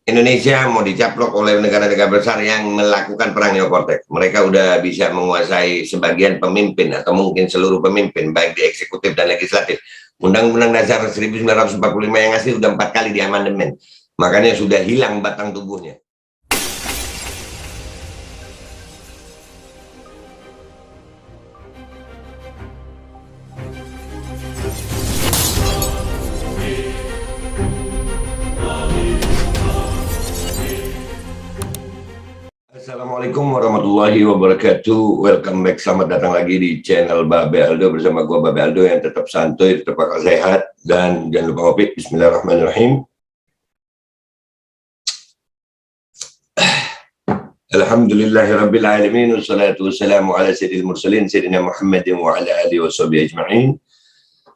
Indonesia mau dicaplok oleh negara-negara besar yang melakukan perang neokortex. Mereka udah bisa menguasai sebagian pemimpin atau mungkin seluruh pemimpin, baik di eksekutif dan legislatif. Undang-Undang Dasar 1945 yang asli udah 4 kali di amandemen. Makanya sudah hilang batang tubuhnya. Assalamualaikum warahmatullahi wabarakatuh. Welcome back, selamat datang lagi di channel Babe Aldo bersama gua Babe Aldo yang tetap santuy, tetap akal sehat, dan jangan lupa ngopi. Bismillahirrahmanirrahim. Alhamdulillahirabbil alamin, wassalatu wassalamu ala sayyidil mursalin sayyidina Muhammadin wa ala alihi washabihi ajma'in.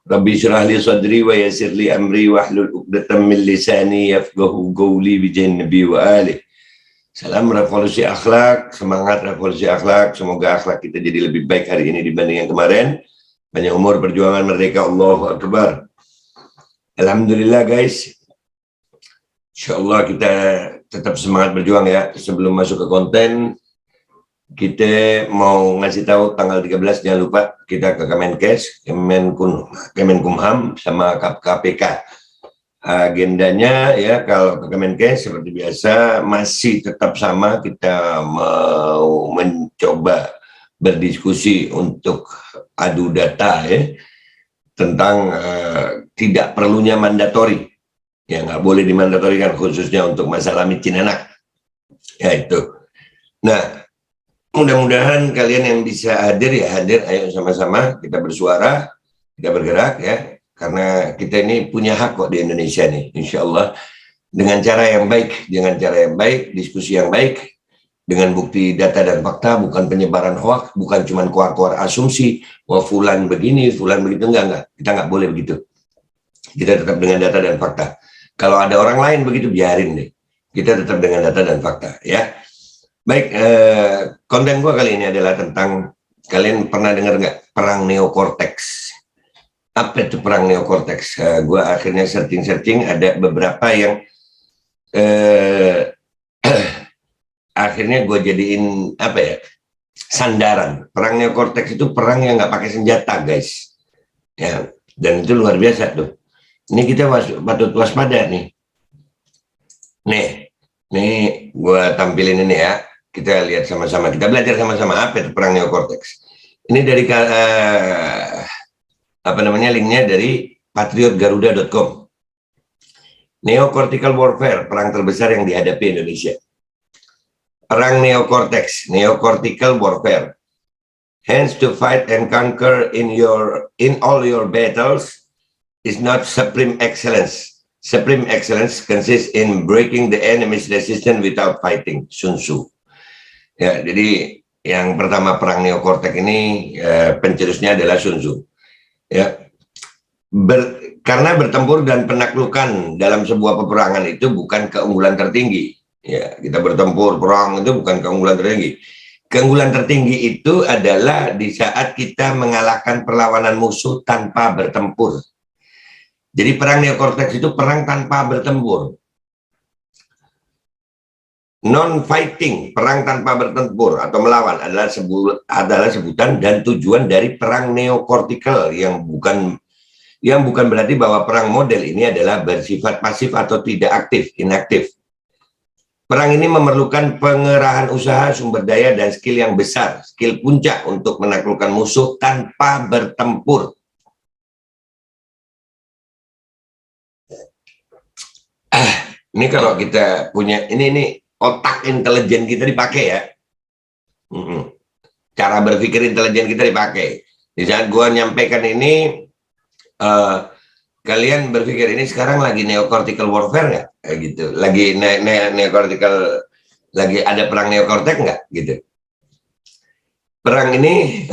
Rabbi syrah li sadri wa yassir li amri wahlul 'uqdatam min lisani yafqahu qawli bi nabi wa alihi. Salam revolusi akhlak, semangat revolusi akhlak. Semoga akhlak kita jadi lebih baik hari ini dibanding yang kemarin. Panjang umur, perjuangan, merdeka, Allahu Akbar. Alhamdulillah guys. Insyaallah kita tetap semangat berjuang ya. Sebelum masuk ke konten, kita mau ngasih tahu tanggal 13 jangan lupa kita ke Kemenkes, Kemenkumham sama KPK. Agendanya ya, kalau ke Kemenkes seperti biasa masih tetap sama, kita mau mencoba berdiskusi untuk adu data ya tentang tidak perlunya mandatori, ya nggak boleh dimandatorikan khususnya untuk masalah micin anak ya itu. Nah, mudah-mudahan kalian yang bisa hadir ya hadir, ayo sama-sama kita bersuara, kita bergerak ya. Karena kita ini punya hak kok di Indonesia nih, insya Allah dengan cara yang baik, diskusi yang baik, dengan bukti data dan fakta, bukan penyebaran hoax, bukan cuma keluar-keluar asumsi, wah fulan begini, fulan begitu, enggak, kita nggak boleh begitu. Kita tetap dengan data dan fakta. Kalau ada orang lain begitu, biarin deh. Kita tetap dengan data dan fakta, ya. Baik, konten gua kali ini adalah tentang, kalian pernah dengar nggak perang neokortex? Apa itu perang neokortex? Gue akhirnya searching, ada beberapa yang akhirnya gue jadiin apa ya, sandaran. Perang neokortex itu perang yang nggak pakai senjata guys ya, dan itu luar biasa tuh. Ini kita patut waspada nih. Nih gue tampilin ini ya, kita lihat sama-sama, kita belajar sama-sama apa itu perang neokortex. Ini dari linknya dari patriotgaruda.com. Neocortical warfare, perang terbesar yang dihadapi Indonesia. Perang neokortex, neocortical warfare. Hence to fight and conquer in all your battles is not supreme excellence. Supreme excellence consists in breaking the enemy's resistance without fighting. Sun Tzu. Ya, jadi yang pertama perang neokortex ini pencetusnya adalah Sun Tzu. Ya, karena bertempur dan penaklukan dalam sebuah peperangan itu bukan keunggulan tertinggi. Ya, kita bertempur perang itu bukan keunggulan tertinggi. Keunggulan tertinggi itu adalah di saat kita mengalahkan perlawanan musuh tanpa bertempur. Jadi perang neokortex itu perang tanpa bertempur. Non-fighting, perang tanpa bertempur atau melawan adalah sebutan dan tujuan dari perang neokortikal yang bukan berarti bahwa perang model ini adalah bersifat pasif atau tidak aktif, inaktif. Perang ini memerlukan pengerahan usaha, sumber daya, dan skill yang besar, skill puncak untuk menaklukkan musuh tanpa bertempur. Ini kalau kita punya, ini otak intelijen kita dipakai ya. Cara berpikir intelijen kita dipakai. Di saat gue nyampaikan ini, kalian berpikir ini sekarang lagi neocortical warfare nggak? Gitu. Lagi neocortical, lagi ada perang neokortex nggak? Gitu. Perang ini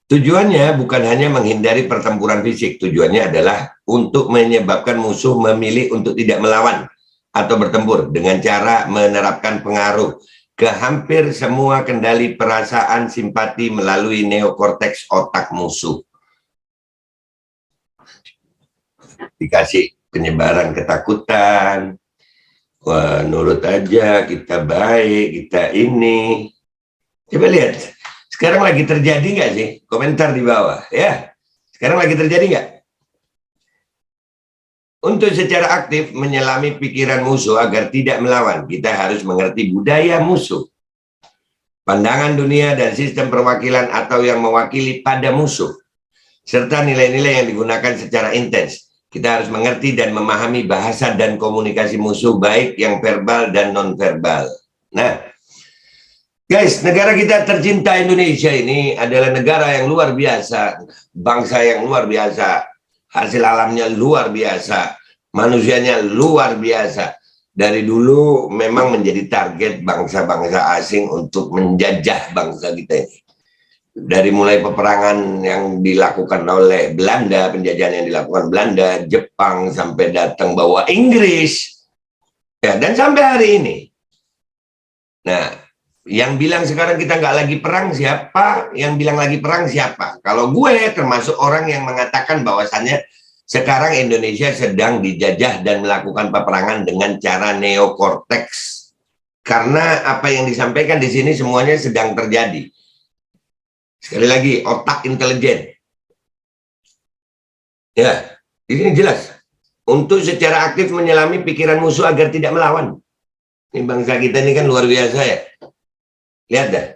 tujuannya bukan hanya menghindari pertempuran fisik, tujuannya adalah untuk menyebabkan musuh memilih untuk tidak melawan atau bertempur dengan cara menerapkan pengaruh ke hampir semua kendali perasaan simpati melalui neokorteks otak musuh. Dikasih penyebaran ketakutan, Wah, nurut aja, kita baik, kita ini. Coba lihat, sekarang lagi terjadi nggak sih? Komentar di bawah, ya. Sekarang lagi terjadi nggak? Untuk secara aktif menyelami pikiran musuh agar tidak melawan, kita harus mengerti budaya musuh, pandangan dunia dan sistem perwakilan atau yang mewakili pada musuh, serta nilai-nilai yang digunakan secara intens. Kita harus mengerti dan memahami bahasa dan komunikasi musuh, baik yang verbal dan non-verbal. Nah, guys, negara kita tercinta Indonesia ini adalah negara yang luar biasa, bangsa yang luar biasa, hasil alamnya luar biasa, manusianya luar biasa. Dari dulu memang menjadi target bangsa-bangsa asing untuk menjajah bangsa kita ini. Dari mulai peperangan yang dilakukan oleh Belanda, penjajahan yang dilakukan Belanda, Jepang, sampai datang bawa Inggris, ya, dan sampai hari ini. Nah, yang bilang sekarang kita nggak lagi perang siapa? Yang bilang lagi perang siapa? Kalau gue termasuk orang yang mengatakan bahwasannya sekarang Indonesia sedang dijajah dan melakukan peperangan dengan cara neokorteks. Karena apa yang disampaikan di sini semuanya sedang terjadi. Sekali lagi, otak intelijen. Ya, di sini jelas. Untuk secara aktif menyelami pikiran musuh agar tidak melawan. Ini bangsa kita ini kan luar biasa ya. Lihat dah.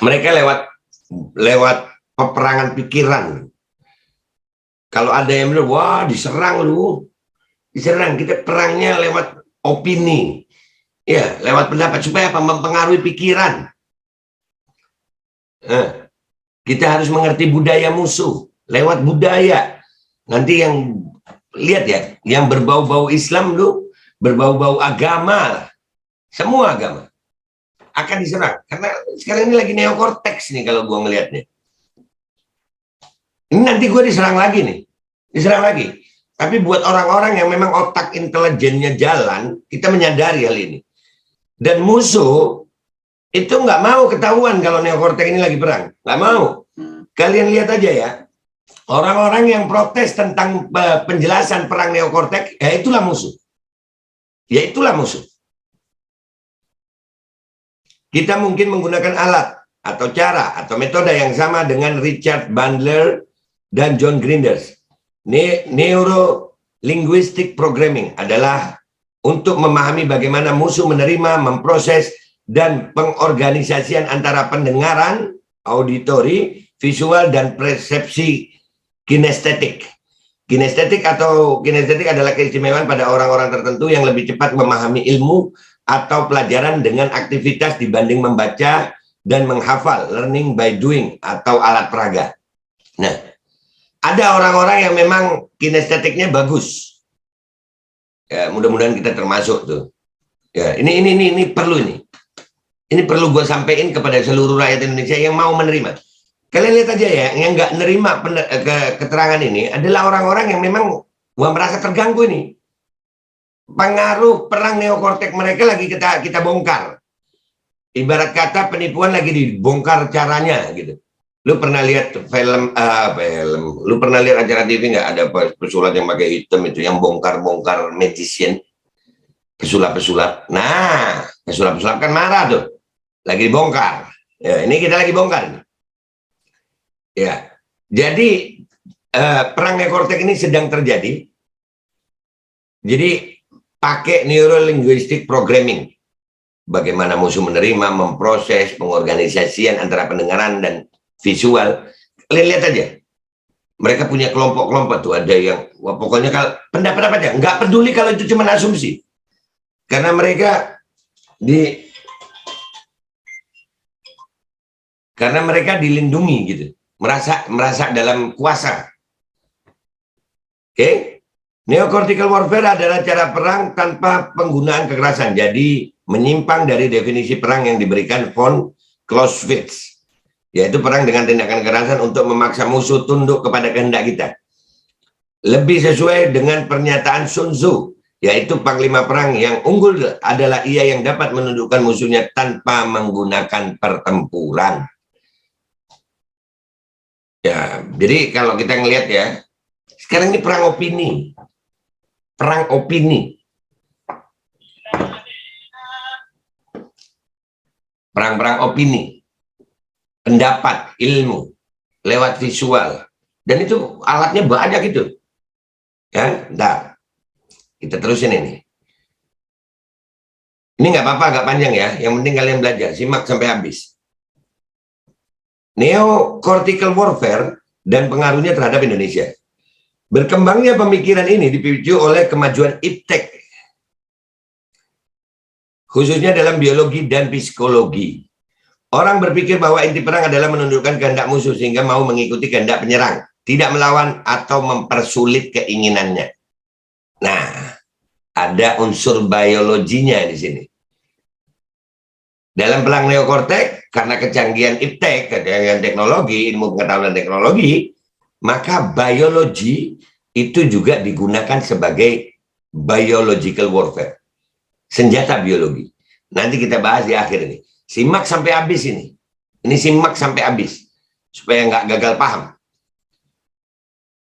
Mereka lewat peperangan pikiran. Kalau ada yang bilang, wah diserang lu. Diserang, kita perangnya lewat opini. Ya, lewat pendapat supaya apa? Mempengaruhi pikiran. Kita harus mengerti budaya musuh lewat budaya. Nanti yang lihat ya, yang berbau-bau Islam lu, berbau-bau agama, semua agama akan diserang. Karena sekarang ini lagi neokorteks nih kalau gua ngelihatnya. Ini nanti gue diserang lagi nih, diserang lagi. Tapi buat orang-orang yang memang otak intelijennya jalan, kita menyadari hal ini. Dan musuh itu nggak mau ketahuan kalau neokortek ini lagi perang, nggak mau. Kalian lihat aja ya, orang-orang yang protes tentang penjelasan perang neokortek, ya itulah musuh. Ya itulah musuh. Kita mungkin menggunakan alat atau cara atau metode yang sama dengan Richard Bandler dan John Grinders. Neuro linguistic programming adalah untuk memahami bagaimana musuh menerima, memproses, dan pengorganisasian antara pendengaran, auditori, visual, dan persepsi kinestetik. Kinestetik adalah keistimewaan pada orang-orang tertentu yang lebih cepat memahami ilmu atau pelajaran dengan aktivitas dibanding membaca dan menghafal, learning by doing, atau alat peraga. Nah, ada orang-orang yang memang kinestetiknya bagus. Ya, mudah-mudahan kita termasuk tuh. Ya, ini perlu ini. Ini perlu gue sampaikan kepada seluruh rakyat Indonesia yang mau menerima. Kalian lihat aja ya, yang nggak nerima keterangan ini adalah orang-orang yang memang gua merasa terganggu ini. Pengaruh perang neokortek mereka lagi kita bongkar. Ibarat kata penipuan lagi dibongkar caranya gitu. Lu pernah lihat lu pernah lihat acara TV nggak, ada pesulap yang pakai hitam itu yang bongkar-bongkar magician, pesulap-pesulap. Nah, pesulap-pesulap kan marah tuh, lagi dibongkar. Ya, ini kita lagi bongkar. Ya, jadi perang neokortek ini sedang terjadi. Jadi pakai neuro linguistic programming. Bagaimana musuh menerima, memproses, pengorganisasian antara pendengaran dan visual. Kalian lihat aja, mereka punya kelompok-kelompok tuh, ada yang wah, pokoknya kalau pendapat aja, nggak peduli kalau itu cuma asumsi, karena mereka dilindungi gitu, merasa dalam kuasa. Oke? Neocortical warfare adalah cara perang tanpa penggunaan kekerasan, jadi menyimpang dari definisi perang yang diberikan von Clausewitz, yaitu perang dengan tindakan kekerasan untuk memaksa musuh tunduk kepada kehendak kita. Lebih sesuai dengan pernyataan Sun Tzu, yaitu panglima perang yang unggul adalah ia yang dapat menundukkan musuhnya tanpa menggunakan pertempuran. Ya, jadi kalau kita ngelihat ya, sekarang ini perang opini. perang opini. Perang-perang opini, pendapat, ilmu, lewat visual. Dan itu alatnya banyak gitu. Ya, ntar kita terusin ini. Ini nggak apa-apa, agak panjang ya. Yang penting kalian belajar, simak sampai habis. Neo-cortical warfare dan pengaruhnya terhadap Indonesia. Berkembangnya pemikiran ini dipicu oleh kemajuan iptek, khususnya dalam biologi dan psikologi. Orang berpikir bahwa inti perang adalah menundukkan kehendak musuh sehingga mau mengikuti kehendak penyerang, tidak melawan atau mempersulit keinginannya. Nah, ada unsur biologinya di sini. Dalam perang neokortek, karena kecanggihan iptek, kecanggihan teknologi, ilmu pengetahuan dan teknologi, maka biologi itu juga digunakan sebagai biological warfare. Senjata biologi. Nanti kita bahas di akhir ini. Simak sampai habis ini. Ini simak sampai habis. Supaya nggak gagal paham.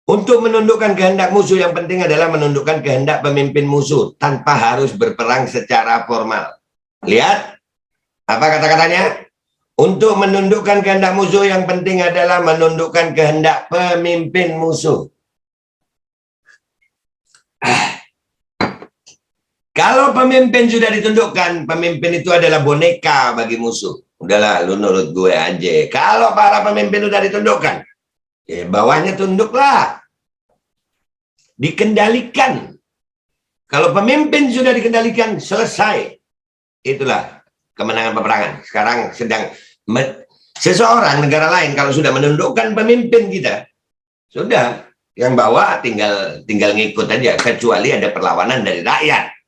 Untuk menundukkan kehendak musuh, yang penting adalah menundukkan kehendak pemimpin musuh tanpa harus berperang secara formal. Lihat. Apa kata-katanya? Untuk menundukkan kehendak musuh, yang penting adalah menundukkan kehendak pemimpin musuh. Kalau pemimpin sudah ditundukkan, pemimpin itu adalah boneka bagi musuh. Udahlah, lu nurut gue aja. Kalau para pemimpin sudah ditundukkan, ya bawahnya tunduklah. Dikendalikan. Kalau pemimpin sudah dikendalikan, selesai. Itulah kemenangan peperangan. Sekarang sedang seseorang negara lain kalau sudah menundukkan pemimpin kita, sudah, yang bawah tinggal ngikut aja, kecuali ada perlawanan dari rakyat.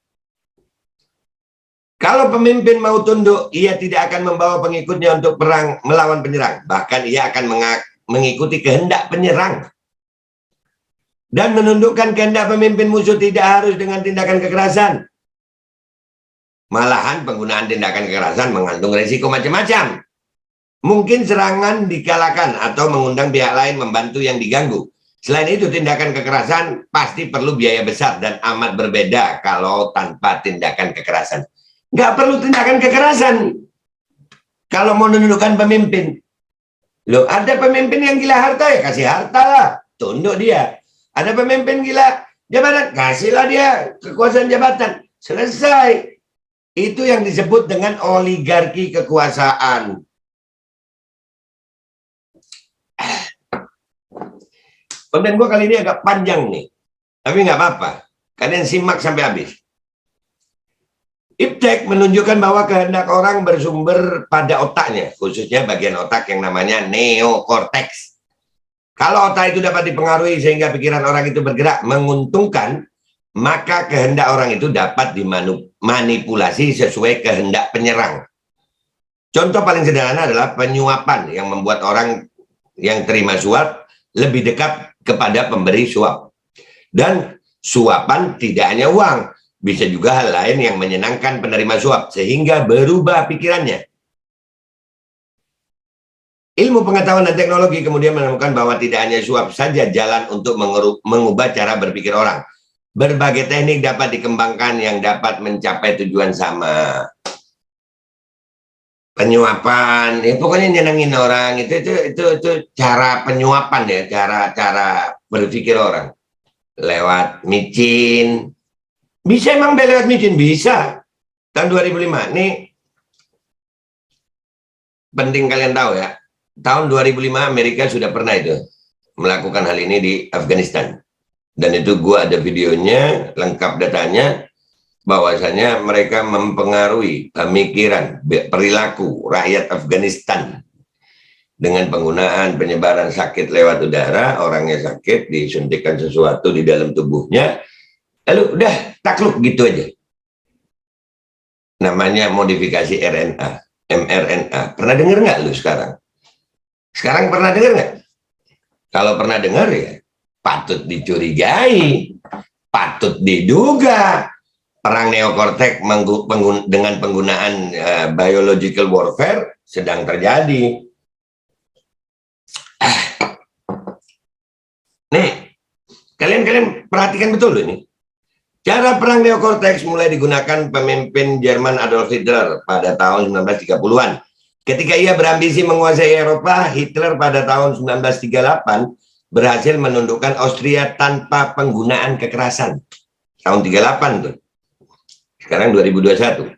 Kalau pemimpin mau tunduk, ia tidak akan membawa pengikutnya untuk perang melawan penyerang. Bahkan ia akan mengikuti kehendak penyerang. Dan menundukkan kehendak pemimpin musuh tidak harus dengan tindakan kekerasan. Malahan penggunaan tindakan kekerasan mengandung risiko macam-macam. Mungkin serangan dikalahkan atau mengundang pihak lain membantu yang diganggu. Selain itu, tindakan kekerasan pasti perlu biaya besar dan amat berbeda kalau tanpa tindakan kekerasan. Nggak perlu tindakan kekerasan kalau mau menundukkan pemimpin. Loh, ada pemimpin yang gila harta, ya kasih harta lah, tunduk dia. Ada pemimpin gila jabatan, kasihlah dia kekuasaan jabatan, selesai. Itu yang disebut dengan oligarki kekuasaan. Konten gue kali ini agak panjang nih, tapi nggak apa-apa, kalian simak sampai habis. Iptek menunjukkan bahwa kehendak orang bersumber pada otaknya, khususnya bagian otak yang namanya neokorteks. Kalau otak itu dapat dipengaruhi sehingga pikiran orang itu bergerak menguntungkan, maka kehendak orang itu dapat dimanipulasi sesuai kehendak penyerang. Contoh paling sederhana adalah penyuapan yang membuat orang yang terima suap lebih dekat kepada pemberi suap. Dan suapan tidak hanya uang, bisa juga hal lain yang menyenangkan penerima suap, sehingga berubah pikirannya. Ilmu pengetahuan dan teknologi kemudian menemukan bahwa tidak hanya suap saja jalan untuk mengubah cara berpikir orang. Berbagai teknik dapat dikembangkan yang dapat mencapai tujuan sama. Penyuapan, ya pokoknya nyenengin orang, itu cara penyuapan ya, cara berpikir orang. Lewat micin. Bisa emang lewat micin? Bisa. Tahun 2005, ini penting kalian tahu ya. Tahun 2005 Amerika sudah pernah itu melakukan hal ini di Afghanistan. Dan itu gua ada videonya, lengkap datanya, bahwasanya mereka mempengaruhi pemikiran, perilaku rakyat Afghanistan dengan penggunaan penyebaran sakit lewat udara. Orangnya sakit, disuntikkan sesuatu di dalam tubuhnya, lalu udah takluk gitu aja. Namanya modifikasi RNA, mRNA. Pernah dengar nggak lu sekarang? Sekarang pernah dengar nggak? Kalau pernah dengar ya patut dicurigai, patut diduga perang neokortek dengan penggunaan biological warfare sedang terjadi. Nih, kalian perhatikan betul loh ini. Cara perang neokorteks mulai digunakan pemimpin Jerman Adolf Hitler pada tahun 1930-an. Ketika ia berambisi menguasai Eropa, Hitler pada tahun 1938 berhasil menundukkan Austria tanpa penggunaan kekerasan. Tahun 38 tuh. Sekarang 2021.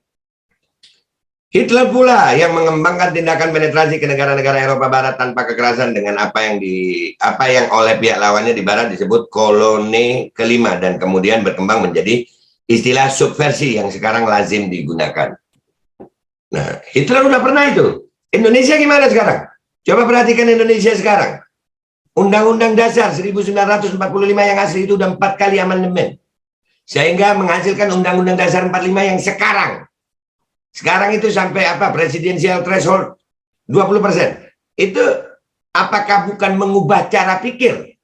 Hitler pula yang mengembangkan tindakan penetrasi ke negara-negara Eropa Barat tanpa kekerasan dengan apa yang oleh pihak lawannya di Barat disebut koloni kelima dan kemudian berkembang menjadi istilah subversi yang sekarang lazim digunakan. Nah, Hitler udah pernah itu. Indonesia gimana sekarang? Coba perhatikan Indonesia sekarang. Undang-Undang Dasar 1945 yang asli itu udah 4 kali amandemen. Sehingga menghasilkan Undang-Undang Dasar 45 yang sekarang itu sampai apa? Presidensial threshold 20%. Itu apakah bukan mengubah cara pikir?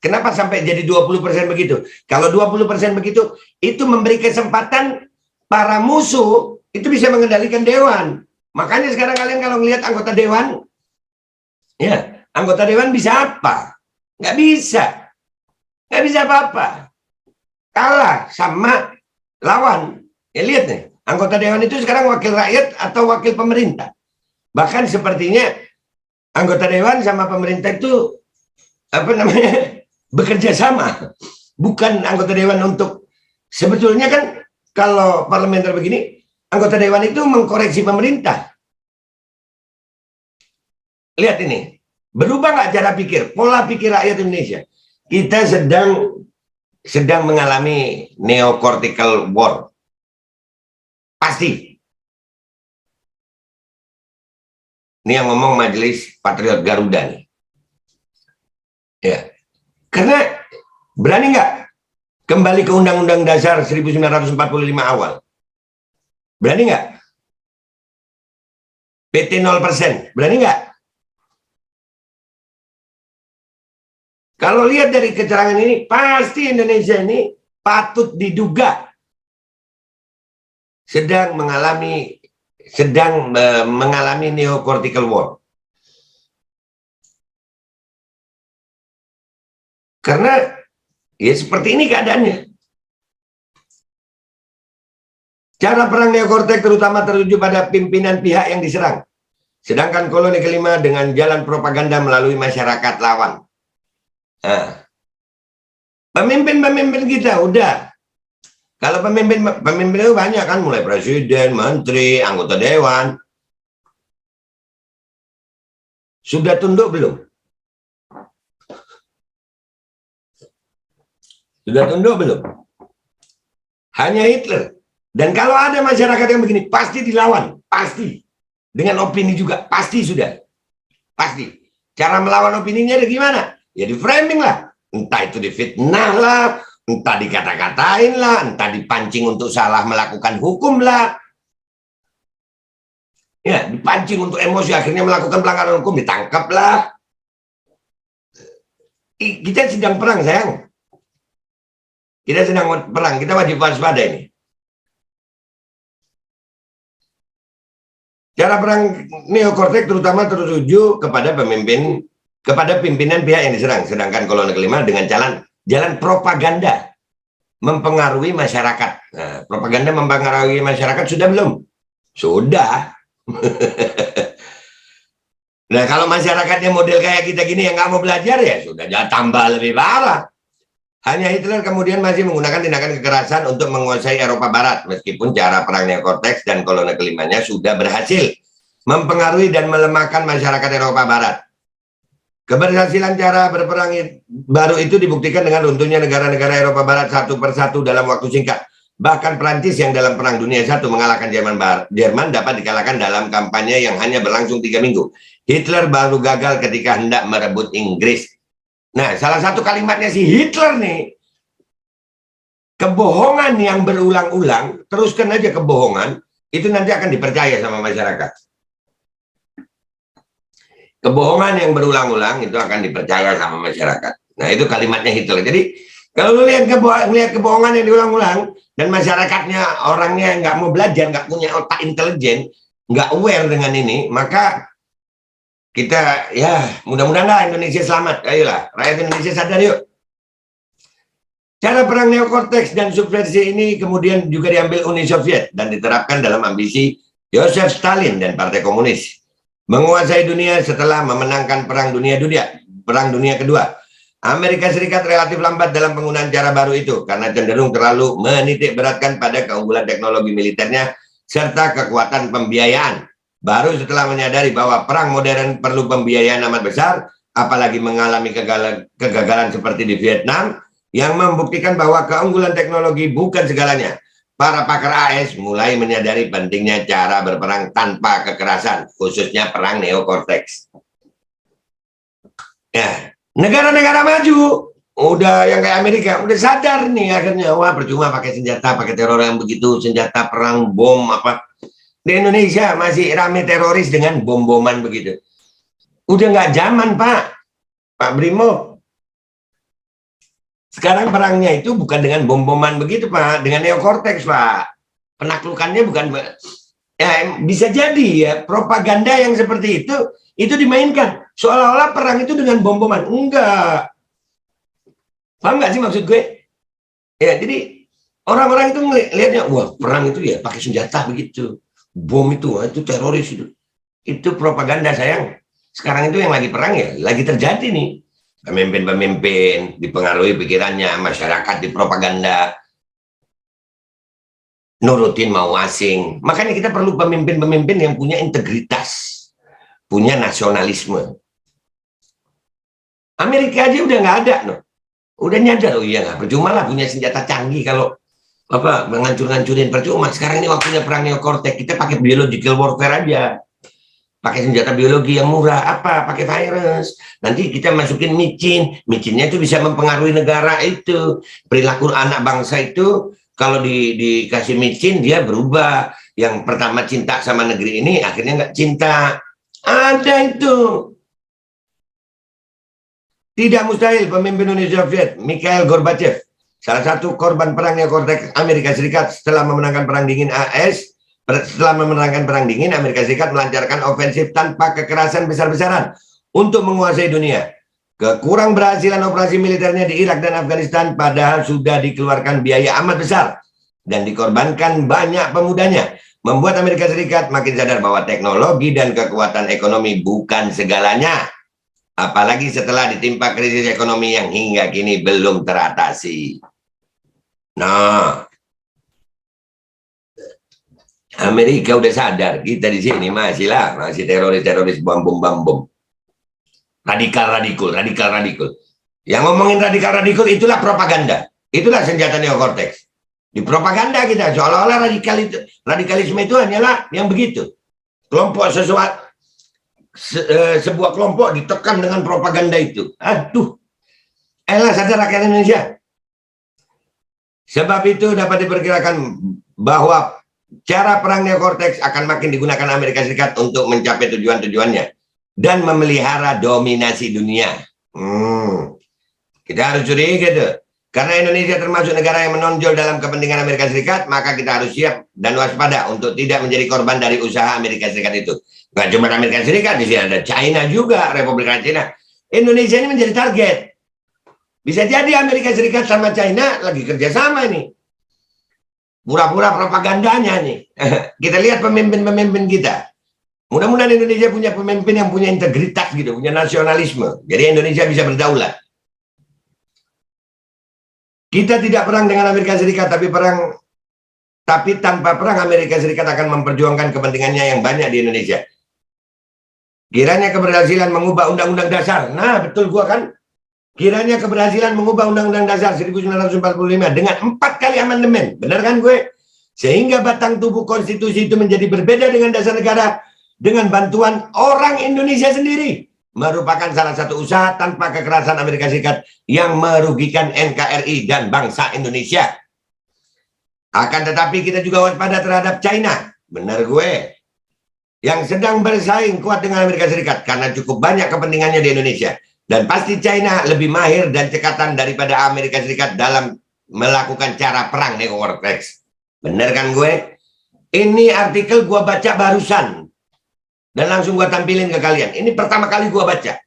Kenapa sampai jadi 20% begitu? Kalau 20% begitu, itu memberi kesempatan para musuh itu bisa mengendalikan dewan. Makanya sekarang kalian kalau melihat anggota dewan, ya, anggota dewan bisa apa? Nggak bisa. Nggak bisa apa-apa. Kalah sama lawan. Ya lihat nih. Anggota dewan itu sekarang wakil rakyat atau wakil pemerintah. Bahkan sepertinya anggota dewan sama pemerintah itu bekerja sama. Bukan anggota dewan untuk sebetulnya kan kalau parlementer begini, anggota dewan itu mengkoreksi pemerintah. Lihat ini. Berubah nggak cara pikir, pola pikir rakyat Indonesia? Kita sedang mengalami neocortical war. Pasti. Ini yang ngomong Majelis Patriot Garuda nih. Ya. Karena berani nggak kembali ke Undang-Undang Dasar 1945 awal? Berani nggak? PT 0%. Berani nggak? Kalau lihat dari keterangan ini, pasti Indonesia ini patut diduga sedang mengalami neocortical war. Karena ya seperti ini keadaannya. Cara perang neokorteks terutama tertuju pada pimpinan pihak yang diserang. Sedangkan koloni kelima dengan jalan propaganda melalui masyarakat lawan. Nah, pemimpin-pemimpin kita udah. Kalau pemimpin itu banyak kan, mulai presiden, menteri, anggota dewan. Sudah tunduk belum? Sudah tunduk belum? Hanya Hitler. Dan kalau ada masyarakat yang begini, pasti dilawan. Pasti. Dengan opini juga. Pasti sudah. Pasti. Cara melawan opininya gimana? Ya di framing lah. Entah itu difitnah lah. Entah dikata-katain lah, entah dipancing untuk salah melakukan hukum lah. Ya, dipancing untuk emosi, akhirnya melakukan pelanggaran hukum, ditangkap lah. Kita sedang perang, sayang. Kita sedang perang, kita wajib waspada ini. Cara perang neokorteks terutama tertuju kepada pimpinan pihak yang diserang. Sedangkan koloni kelima dengan jalan propaganda mempengaruhi masyarakat. Nah, propaganda mempengaruhi masyarakat sudah belum? Sudah. Nah, kalau masyarakatnya model kayak kita gini yang nggak mau belajar, ya sudah, jangan tambah lebih parah. Hanya Hitler kemudian masih menggunakan tindakan kekerasan untuk menguasai Eropa Barat, meskipun cara perang neokorteks dan koloni kelimanya sudah berhasil mempengaruhi dan melemahkan masyarakat Eropa Barat. Keberhasilan cara berperang baru itu dibuktikan dengan runtuhnya negara-negara Eropa Barat satu persatu dalam waktu singkat. Bahkan Prancis yang dalam Perang Dunia I mengalahkan Jerman dapat dikalahkan dalam kampanye yang hanya berlangsung 3 minggu. Hitler baru gagal ketika hendak merebut Inggris. Nah, salah satu kalimatnya si Hitler nih, kebohongan yang berulang-ulang, teruskan aja kebohongan, itu nanti akan dipercaya sama masyarakat. Kebohongan yang berulang-ulang itu akan dipercaya sama masyarakat. Nah, itu kalimatnya Hitler. Jadi, kalau lu lihat kebohongan yang diulang-ulang, dan masyarakatnya, orangnya nggak mau belajar, nggak punya otak intelijen, nggak aware dengan ini, maka kita, ya, mudah-mudahan lah Indonesia selamat. Ayolah, rakyat Indonesia sadar yuk. Cara perang neokorteks dan subversi ini kemudian juga diambil Uni Soviet dan diterapkan dalam ambisi Joseph Stalin dan Partai Komunis menguasai dunia setelah memenangkan Perang Dunia Kedua. Amerika Serikat relatif lambat dalam penggunaan cara baru itu karena cenderung terlalu menitik beratkan pada keunggulan teknologi militernya serta kekuatan pembiayaan. Baru setelah menyadari bahwa perang modern perlu pembiayaan amat besar, apalagi mengalami kegagalan seperti di Vietnam, yang membuktikan bahwa keunggulan teknologi bukan segalanya. Para pakar AS mulai menyadari pentingnya cara berperang tanpa kekerasan, khususnya perang neokorteks. Ya, negara-negara maju, udah yang kayak Amerika, udah sadar nih akhirnya, wah percuma pakai senjata, pakai teror yang begitu, senjata perang, bom apa. Di Indonesia masih rame teroris dengan bom-boman begitu. Udah nggak zaman, Pak Brimo. Sekarang perangnya itu bukan dengan bom-boman begitu, Pak, dengan neokorteks, Pak. Penaklukannya bukan, ya bisa jadi ya propaganda yang seperti itu dimainkan seolah-olah perang itu dengan bom-boman. Enggak. Paham nggak sih maksud gue? Ya, jadi orang-orang itu lihatnya, wah perang itu ya pakai senjata begitu. Bom itu teroris itu. Itu propaganda, sayang. Sekarang itu yang lagi perang ya, lagi terjadi nih. Pemimpin-pemimpin dipengaruhi pikirannya, masyarakat dipropaganda, nurutin mau asing. Makanya kita perlu pemimpin-pemimpin yang punya integritas, punya nasionalisme. Amerika aja udah nggak ada, no. Udah nyadar, oh iya nggak percuma lah punya senjata canggih kalau apa menghancur-hancurin, percuma. Sekarang ini waktunya perang neokortek, kita pakai biological warfare aja. Pakai senjata biologi yang murah, apa pakai virus, nanti kita masukin micinnya itu bisa mempengaruhi negara itu, perilaku anak bangsa itu kalau dikasih micin dia berubah, yang pertama cinta sama negeri ini akhirnya nggak cinta, ada itu. Tidak mustahil pemimpin Uni Soviet Mikhail Gorbachev, salah satu korban perang neokorteks Amerika Serikat setelah memenangkan perang dingin AS. Setelah memenangkan perang dingin, Amerika Serikat melancarkan ofensif tanpa kekerasan besar-besaran untuk menguasai dunia. Kekurang berhasilan operasi militernya di Irak dan Afghanistan padahal sudah dikeluarkan biaya amat besar dan dikorbankan banyak pemudanya, membuat Amerika Serikat makin sadar bahwa teknologi dan kekuatan ekonomi bukan segalanya. Apalagi setelah ditimpa krisis ekonomi yang hingga kini belum teratasi. Nah, Amerika udah sadar, kita di sini masih teroris bom. Radikal. Yang ngomongin radikal itulah propaganda. Itulah senjata neokorteks. Di propaganda kita seolah-olah radikalisme itu hanyalah yang begitu. Kelompok sebuah kelompok ditekan dengan propaganda itu. Aduh. Sadar rakyat Indonesia. Sebab itu dapat diperkirakan bahwa cara perang neokorteks akan makin digunakan Amerika Serikat untuk mencapai tujuan-tujuannya dan memelihara dominasi dunia. Kita harus curiga gitu. Karena Indonesia termasuk negara yang menonjol dalam kepentingan Amerika Serikat, maka kita harus siap dan waspada untuk tidak menjadi korban dari usaha Amerika Serikat itu. Nggak cuma Amerika Serikat, di sini ada China juga, Republik China. Indonesia ini menjadi target. Bisa jadi Amerika Serikat sama China lagi kerjasama ini. Pura-pura propagandanya nih. Kita lihat pemimpin-pemimpin kita. Mudah-mudahan Indonesia punya pemimpin yang punya integritas gitu, punya nasionalisme. Jadi Indonesia bisa berdaulat. Kita tidak perang dengan Amerika Serikat, tapi tanpa perang Amerika Serikat akan memperjuangkan kepentingannya yang banyak di Indonesia. Kiranya keberhasilan mengubah Undang-Undang Dasar. Nah, betul gua kan. Kiranya keberhasilan mengubah Undang-Undang Dasar 1945 dengan 4 kali amandemen. Benar kan gue? Sehingga batang tubuh konstitusi itu menjadi berbeda dengan dasar negara dengan bantuan orang Indonesia sendiri. Merupakan salah satu usaha tanpa kekerasan Amerika Serikat yang merugikan NKRI dan bangsa Indonesia. Akan tetapi kita juga waspada terhadap China. Benar gue. Yang sedang bersaing kuat dengan Amerika Serikat karena cukup banyak kepentingannya di Indonesia. Dan pasti China lebih mahir dan cekatan daripada Amerika Serikat dalam melakukan cara perang neokorteks. Bener kan gue? Ini artikel gue baca barusan. Dan langsung gue tampilin ke kalian. Ini pertama kali gue baca.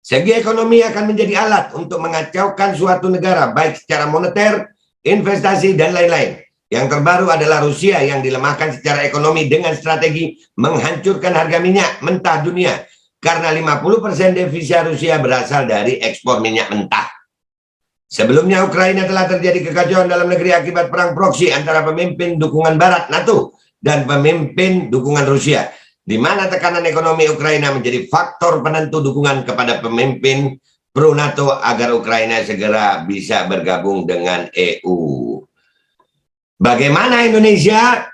Segi ekonomi akan menjadi alat untuk mengacaukan suatu negara, baik secara moneter, investasi, dan lain-lain. Yang terbaru adalah Rusia yang dilemahkan secara ekonomi dengan strategi menghancurkan harga minyak mentah dunia. Karena 50% devisa Rusia berasal dari ekspor minyak mentah. Sebelumnya Ukraina telah terjadi kekacauan dalam negeri akibat perang proksi antara pemimpin dukungan Barat NATO dan pemimpin dukungan Rusia, di mana tekanan ekonomi Ukraina menjadi faktor penentu dukungan kepada pemimpin pro NATO agar Ukraina segera bisa bergabung dengan EU. Bagaimana Indonesia?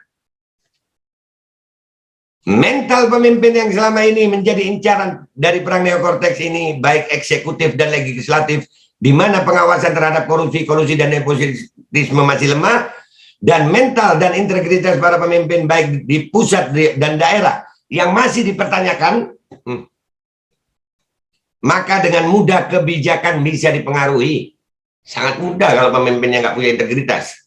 Mental pemimpin yang selama ini menjadi incaran dari perang neokorteks ini, baik eksekutif dan legislatif, di mana pengawasan terhadap korupsi, kolusi, dan nepotisme masih lemah, dan mental dan integritas para pemimpin baik di pusat dan daerah yang masih dipertanyakan, maka dengan mudah kebijakan bisa dipengaruhi. Sangat mudah kalau pemimpinnya nggak punya integritas.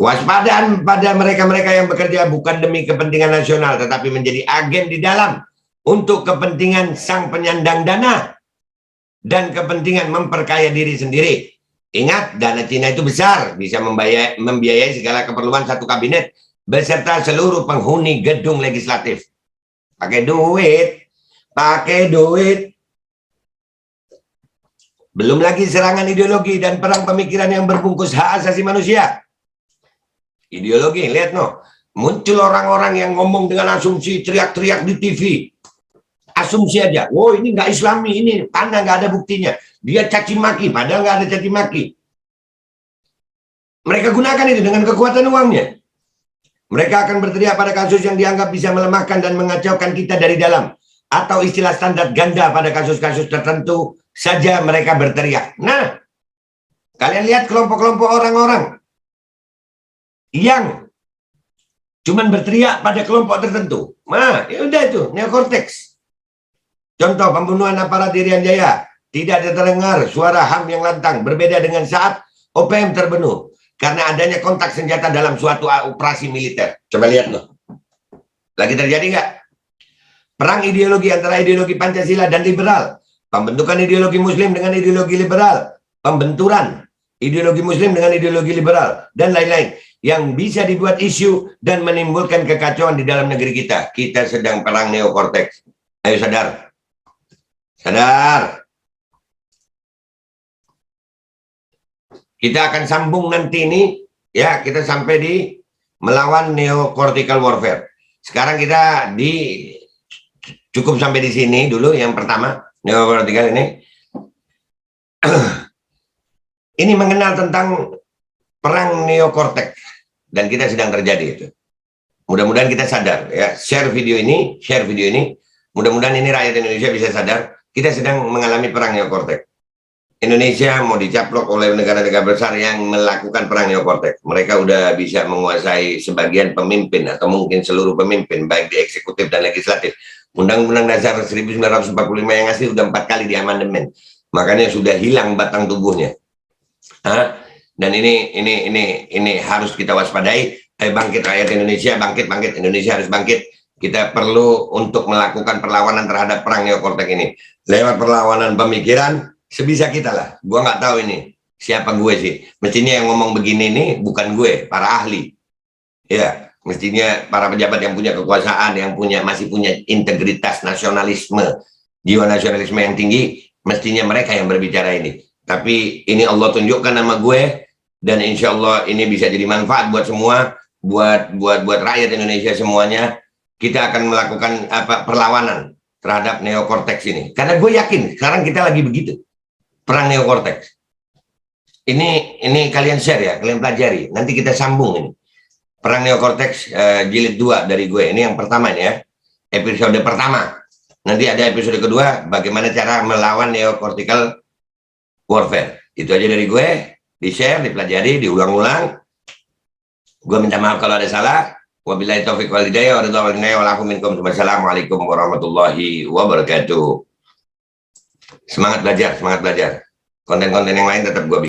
Waspadaan pada mereka-mereka yang bekerja bukan demi kepentingan nasional, tetapi menjadi agen di dalam untuk kepentingan sang penyandang dana dan kepentingan memperkaya diri sendiri. Ingat, dana Cina itu besar, bisa membiayai segala keperluan satu kabinet beserta seluruh penghuni gedung legislatif. Pakai duit, pakai duit. Belum lagi serangan ideologi dan perang pemikiran yang berbungkus hak asasi manusia. Ideologi, lihat no, muncul orang-orang yang ngomong dengan asumsi, teriak-teriak di TV. Asumsi aja, oh ini nggak Islami, ini karena nggak ada buktinya. Dia caci maki, padahal nggak ada caci maki. Mereka gunakan itu dengan kekuatan uangnya. Mereka akan berteriak pada kasus yang dianggap bisa melemahkan dan mengacaukan kita dari dalam. Atau istilah standar ganda pada kasus-kasus tertentu saja mereka berteriak. Nah, kalian lihat kelompok-kelompok orang-orang yang cuman berteriak pada kelompok tertentu. Nah, ya udah itu, neokorteks. Contoh pembunuhan aparat Irian Jaya. Tidak terdengar suara HAM yang lantang. Berbeda dengan saat OPM terbunuh. Karena adanya kontak senjata dalam suatu operasi militer. Coba lihat loh. Lagi terjadi nggak? Perang ideologi antara ideologi Pancasila dan liberal. Pembentukan ideologi Muslim dengan ideologi liberal. Pembenturan ideologi Muslim dengan ideologi liberal. Dan lain-lain. Yang bisa dibuat isu dan menimbulkan kekacauan di dalam negeri kita. Kita sedang perang neokorteks. Ayo sadar. Sadar. Kita akan sambung nanti ini, ya, kita sampai di melawan neocortical warfare. Sekarang kita cukup sampai di sini dulu yang pertama, neocortical ini. Ini mengenal tentang perang neokorteks dan kita sedang terjadi itu. Mudah-mudahan kita sadar, ya. Share video ini. Mudah-mudahan ini rakyat Indonesia bisa sadar kita sedang mengalami perang neokorteks. Indonesia mau dicaplok oleh negara-negara besar yang melakukan perang neokorteks. Mereka udah bisa menguasai sebagian pemimpin atau mungkin seluruh pemimpin baik di eksekutif dan legislatif. Undang-Undang Dasar 1945 yang asli udah 4 kali diamandemen. Makanya sudah hilang batang tubuhnya. Dan ini harus kita waspadai. Bangkit rakyat Indonesia, bangkit Indonesia harus bangkit. Kita perlu untuk melakukan perlawanan terhadap perang neokorteks ini lewat perlawanan pemikiran. Sebisa kita lah, gua nggak tahu ini siapa gue sih. Mestinya yang ngomong begini nih bukan gue, para ahli. Ya, mestinya para pejabat yang punya kekuasaan, yang masih punya integritas, nasionalisme, jiwa nasionalisme yang tinggi, mestinya mereka yang berbicara ini. Tapi ini Allah tunjukkan nama gue, dan insya Allah ini bisa jadi manfaat buat semua, buat rakyat Indonesia semuanya. Kita akan melakukan perlawanan terhadap neokorteks ini. Karena gue yakin sekarang kita lagi begitu. Perang neokorteks. Ini kalian share ya, kalian pelajari. Nanti kita sambung ini. Perang neokorteks jilid 2 dari gue. Ini yang pertama ini ya. Episode pertama. Nanti ada episode kedua, bagaimana cara melawan neocortical warfare. Itu aja dari gue. Di-share, dipelajari, diulang-ulang. Gue minta maaf kalau ada salah. Wabillahi taufiq wal hidayah. Wassalamualaikum warahmatullahi wabarakatuh. Semangat belajar, semangat belajar. Konten-konten yang lain tetap gue bikin.